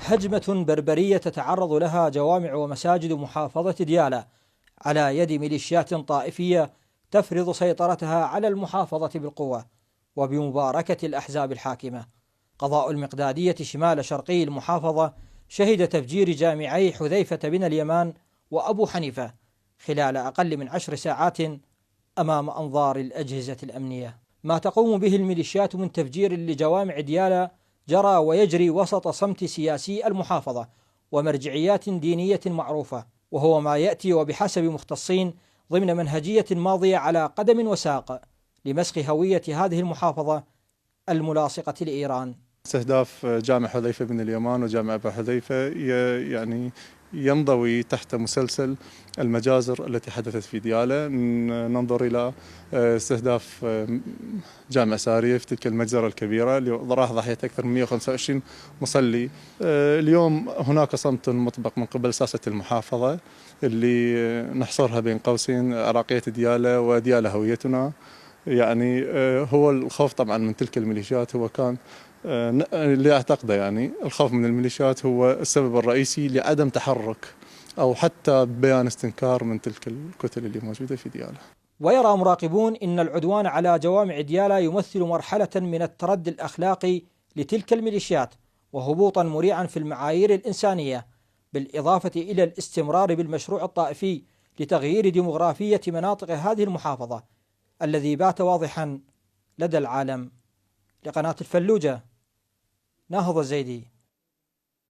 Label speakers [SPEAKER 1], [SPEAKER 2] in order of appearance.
[SPEAKER 1] هجمة بربرية تتعرض لها جوامع ومساجد محافظة ديالى على يد ميليشيات طائفية تفرض سيطرتها على المحافظة بالقوة وبمباركة الأحزاب الحاكمة. قضاء المقدادية شمال شرقي المحافظة شهد تفجير جامعي حذيفة بن اليمان وأبو حنيفة خلال أقل من 10 ساعات أمام أنظار الأجهزة الأمنية. ما تقوم به الميليشيات من تفجير لجوامع ديالى جرى ويجري وسط صمت سياسي المحافظة ومرجعيات دينية معروفة، وهو ما يأتي وبحسب مختصين ضمن منهجية ماضية على قدم وساق لمسخ هوية هذه المحافظة الملاصقة لإيران.
[SPEAKER 2] استهداف جامع حذيفة بن اليمان وجامع أبا حذيفة يعني ينضوي تحت مسلسل المجازر التي حدثت في ديالى. ننظر إلى استهداف جامع سارية في تلك المجزرة الكبيرة اللي راح ضحية أكثر من 125 مصلي. اليوم هناك صمت مطبق من قبل ساسة المحافظة اللي نحصرها بين قوسين عراقية ديالى وديالى هويتنا. يعني هو الخوف طبعا من تلك الميليشيات هو كان اللي أعتقده، يعني الخوف من الميليشيات هو السبب الرئيسي لعدم تحرك أو حتى بيان استنكار من تلك الكتل اللي موجودة في ديالى.
[SPEAKER 1] ويرى مراقبون إن العدوان على جوامع ديالى يمثل مرحلة من التردي الأخلاقي لتلك الميليشيات وهبوطا مريعا في المعايير الإنسانية، بالإضافة إلى الاستمرار بالمشروع الطائفي لتغيير ديمغرافية مناطق هذه المحافظة الذي بات واضحا لدى العالم. لقناة الفلوجة، ناهض الزيدي.